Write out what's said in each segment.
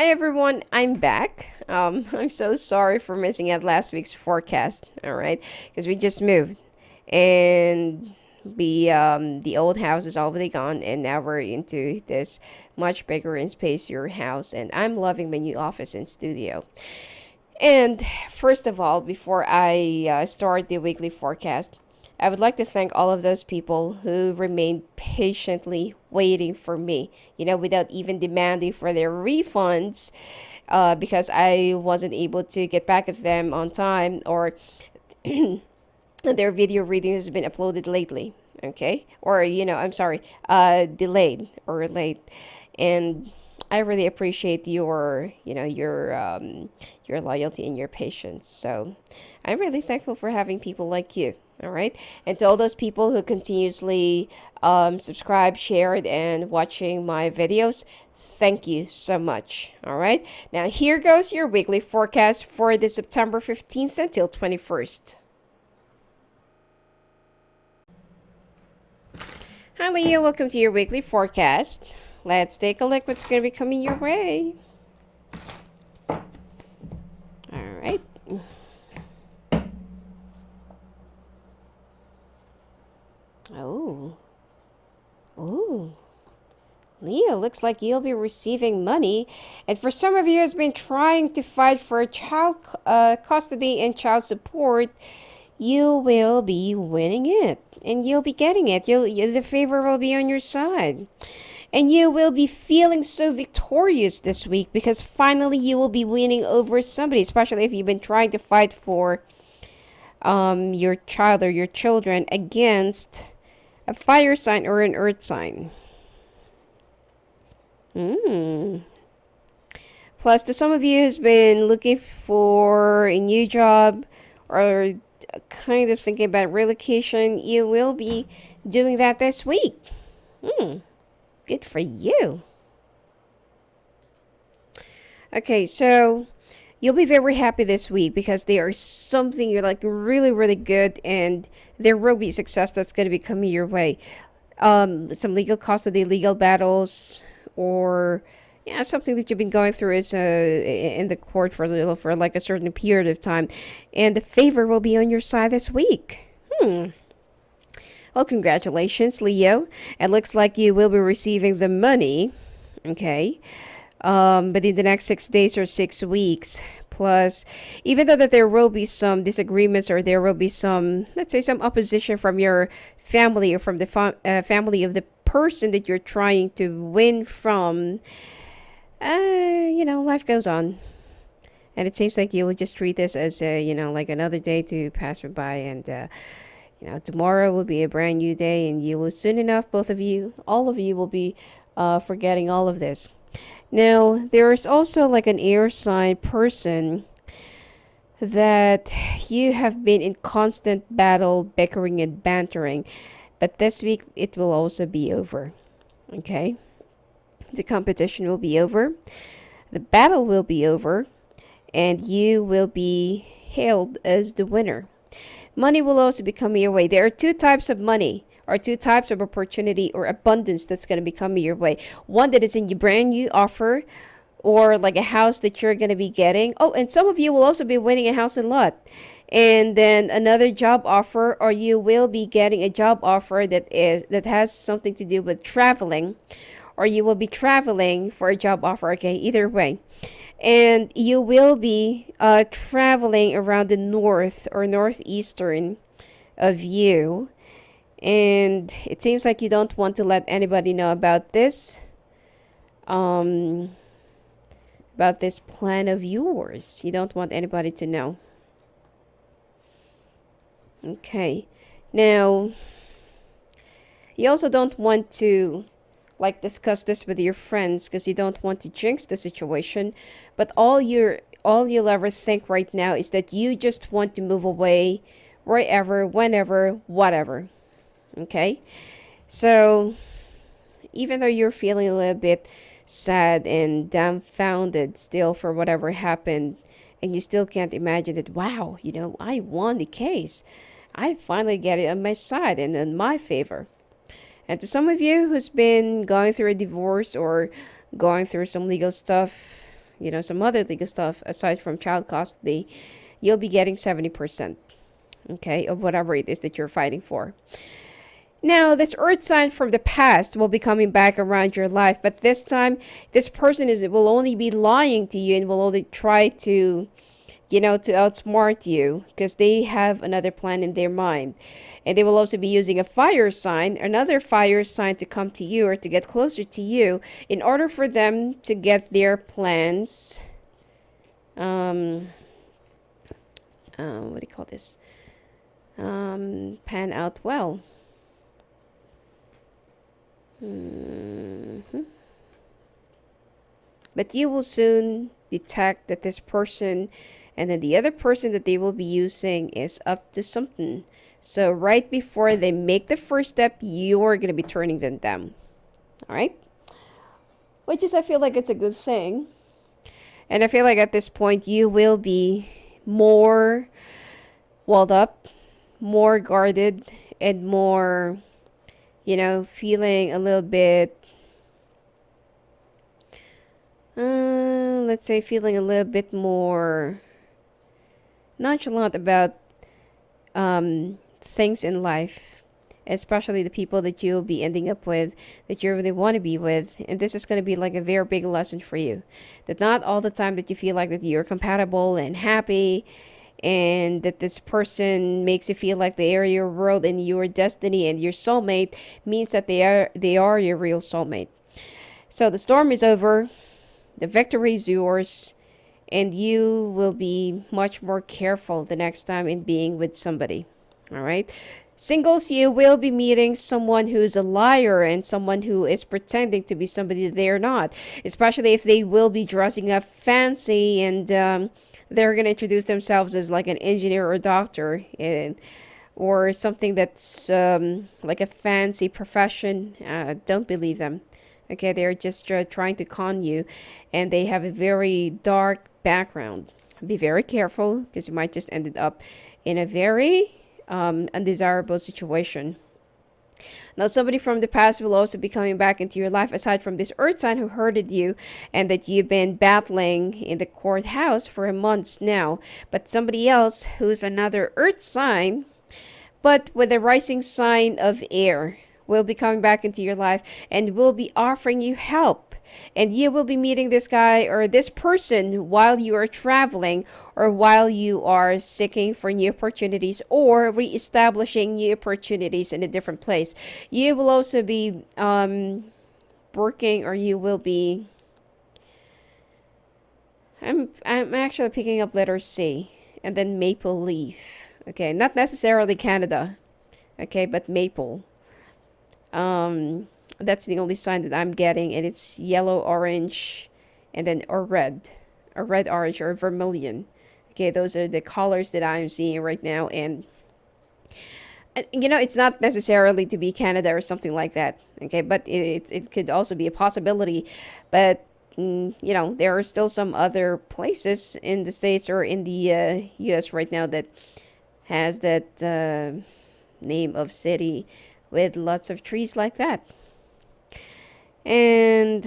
Hi everyone, I'm back. I'm so sorry for missing out last week's forecast. All right, because we just moved, and the old house is already gone, and now we're into this much bigger and spacier house, and I'm loving my new office and studio. And first of all, before I start the weekly forecast, I would like to thank all of those people who remained patiently waiting for me, without even demanding for their refunds because I wasn't able to get back at them on time, or their video reading has been uploaded lately. Okay, or I'm sorry, delayed or late. And I really appreciate your loyalty and your patience. So I'm really thankful for having people like you. All right, and to all those people who continuously subscribe, shared, and watching my videos, thank you so much. All right, now here goes your weekly forecast for the September 15th until 21st. Hi Leo, welcome to your weekly forecast. Let's take a look what's going to be coming your way. All right. Oh. Oh. Leo, looks like you'll be receiving money. And for some of you who's been trying to fight for child custody and child support, you will be winning it. And you'll be getting it. The favor will be on your side. And you will be feeling so victorious this week because finally you will be winning over somebody, especially if you've been trying to fight for your child or your children against a fire sign or an earth sign. Plus, to some of you who's been looking for a new job or kind of thinking about relocation, you will be doing that this week. Good for you. Okay, so you'll be very happy this week because there is something you're like really, really good, and there will be success that's going to be coming your way. Some legal custody, legal battles, or something that you've been going through is in the court for like a certain period of time, and the favor will be on your side this week. Well, congratulations, Leo. It looks like you will be receiving the money, okay? But in the next 6 days or 6 weeks. Plus, even though that there will be some disagreements or there will be some, let's say, some opposition from your family or from the family of the person that you're trying to win from, life goes on. And it seems like you will just treat this as, like another day to pass by, and tomorrow will be a brand new day, and you will soon enough, all of you will be forgetting all of this. Now, there is also like an air sign person that you have been in constant battle, bickering, and bantering. But this week, it will also be over. Okay? The competition will be over. The battle will be over. And you will be hailed as the winner. Money will also be coming your way. There are two types of money, or two types of opportunity or abundance that's going to be coming your way. One that is in your brand new offer, or like a house that you're going to be getting. Oh, and some of you will also be winning a house and lot. And then another job offer, or you will be getting a job offer that has something to do with traveling, or you will be traveling for a job offer. Okay, either way. And you will be traveling around the north or northeastern of you. And it seems like you don't want to let anybody know about this plan of yours. You don't want anybody to know. Okay. Now, you also don't want to discuss this with your friends because you don't want to jinx the situation. But all you'll ever think right now is that you just want to move away wherever, whenever, whatever. Okay, so even though you're feeling a little bit sad and dumbfounded still for whatever happened, and you still can't imagine that, wow, I won the case. I finally get it on my side and in my favor. And to some of you who's been going through a divorce or going through some legal stuff, some other legal stuff aside from child custody, you'll be getting 70%, okay, of whatever it is that you're fighting for. Now, this earth sign from the past will be coming back around your life, but this time, this person will only be lying to you and will only try to outsmart you because they have another plan in their mind. And they will also be using a fire sign, another fire sign, to come to you or to get closer to you in order for them to get their plans, what do you call this? Pan out well. But you will soon detect that this person and then the other person that they will be using is up to something. So right before they make the first step, you're going to be turning them down. All right? Which is, I feel like it's a good thing. And I feel like at this point, you will be more walled up, more guarded, and more, feeling a little bit, let's say, feeling a little bit more nonchalant about things in life, especially the people that you'll be ending up with, that you really want to be with. And this is going to be like a very big lesson for you, that not all the time that you feel like that you're compatible and happy, and that this person makes you feel like they are your world and your destiny and your soulmate means that they are your real soulmate. So the storm is over, the victory is yours, and you will be much more careful the next time in being with somebody. All right? Singles, you will be meeting someone who's a liar and someone who is pretending to be somebody they're not, especially if they will be dressing up fancy and they're going to introduce themselves as like an engineer or doctor, or something that's like a fancy profession. Don't believe them. Okay, they're just trying to con you, and they have a very dark background. Be very careful because you might just end up in a very undesirable situation. Now, somebody from the past will also be coming back into your life aside from this earth sign who hurted you and that you've been battling in the courthouse for months now. But somebody else who's another earth sign, but with a rising sign of air, will be coming back into your life and will be offering you help. And you will be meeting this guy or this person while you are traveling or while you are seeking for new opportunities or reestablishing new opportunities in a different place. You will also be working, or you will be, I'm actually picking up letter C and then maple leaf. Okay, not necessarily Canada. Okay, but maple. That's the only sign that I'm getting, and it's yellow, orange, and then or red, orange, or vermilion. Okay, those are the colors that I'm seeing right now, and it's not necessarily to be Canada or something like that. Okay, but it could also be a possibility, but there are still some other places in the States or in the US right now that has that name of city with lots of trees like that. And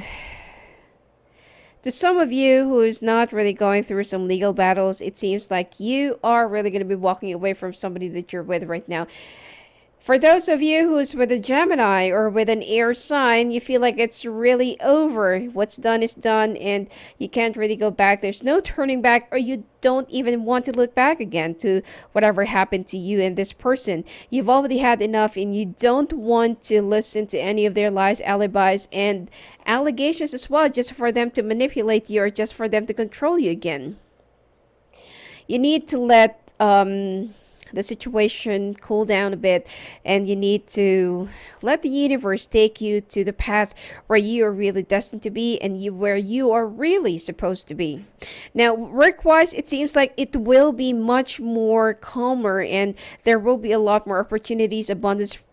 to some of you who is not really going through some legal battles, it seems like you are really going to be walking away from somebody that you're with right now. For those of you who's with a Gemini or with an air sign, you feel like it's really over. What's done is done and you can't really go back. There's no turning back, or you don't even want to look back again to whatever happened to you and this person. You've already had enough and you don't want to listen to any of their lies, alibis, and allegations as well, just for them to manipulate you or just for them to control you again. You need to let the situation cool down a bit, and you need to let the universe take you to the path where you are really destined to be and where you are really supposed to be. Now, work-wise, it seems like it will be much more calmer and there will be a lot more opportunities, abundance,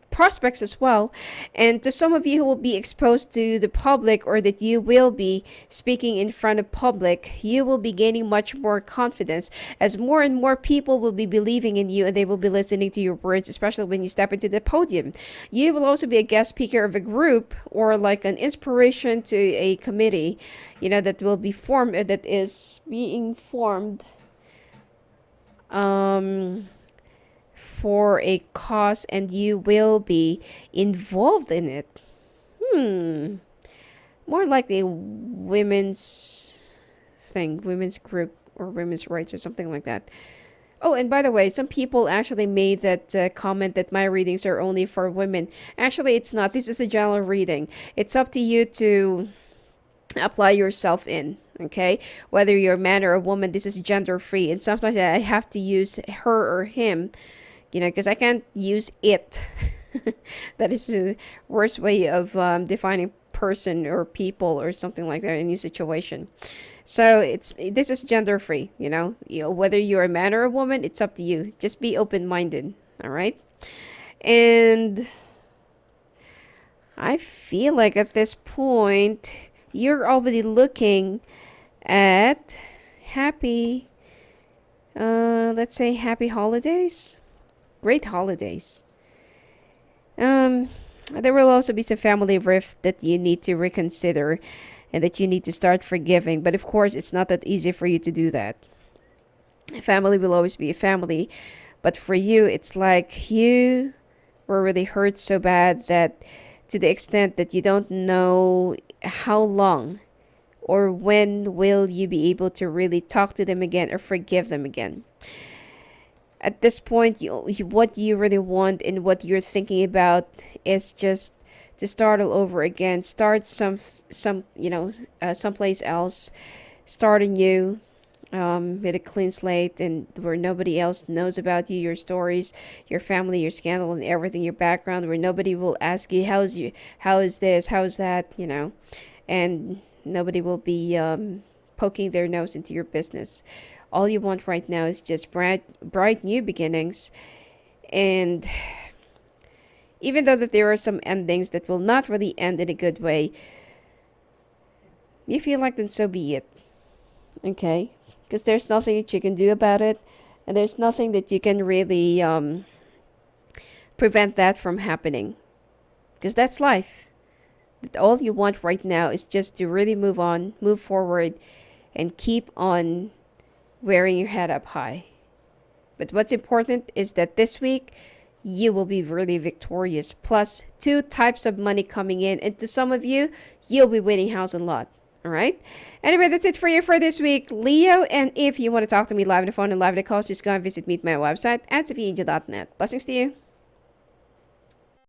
prospects as well. And to some of you who will be exposed to the public, or that you will be speaking in front of public, you will be gaining much more confidence as more and more people will be believing in you, and they will be listening to your words, especially when you step into the podium. You will also be a guest speaker of a group, or like an inspiration to a committee, that will be formed, that is being formed for a cause, and you will be involved in it. More like a women's thing, women's group, or women's rights, or something like that. Oh, and by the way, some people actually made that comment that my readings are only for women. Actually, it's not. This is a general reading. It's up to you to apply yourself in, okay? Whether you're a man or a woman, this is gender free. And sometimes I have to use her or him, because I can't use it. That is the worst way of defining person or people or something like that in any situation. So this is gender free, whether you're a man or a woman, it's up to you. Just be open-minded, all right? And I feel like at this point, you're already looking at happy, let's say happy holidays, great holidays. There will also be some family rift that you need to reconsider, and that you need to start forgiving. But of course, it's not that easy for you to do that. Family will always be a family, but for you, it's like you were really hurt so bad that, to the extent that you don't know how long or when will you be able to really talk to them again or forgive them again. At this point, what you really want and what you're thinking about is just to start all over again, start someplace else, starting new, with a clean slate, and where nobody else knows about you, your stories, your family, your scandal, and everything, your background, where nobody will ask you how is this, how is that, and nobody will be poking their nose into your business. All you want right now is just bright new beginnings. And even though that there are some endings that will not really end in a good way, you feel like then so be it. Okay? Because there's nothing that you can do about it, and there's nothing that you can really prevent that from happening. Because that's life. That all you want right now is just to really move on, move forward, and keep on wearing your head up high. But what's important is that this week, you will be really victorious. Plus 2 types of money coming in. And to some of you, you'll be winning house and lot. All right? Anyway, that's it for you for this week, Leo. And if you want to talk to me live on the phone and live on the calls, just go and visit me at my website at sophiaangel.net. Blessings to you.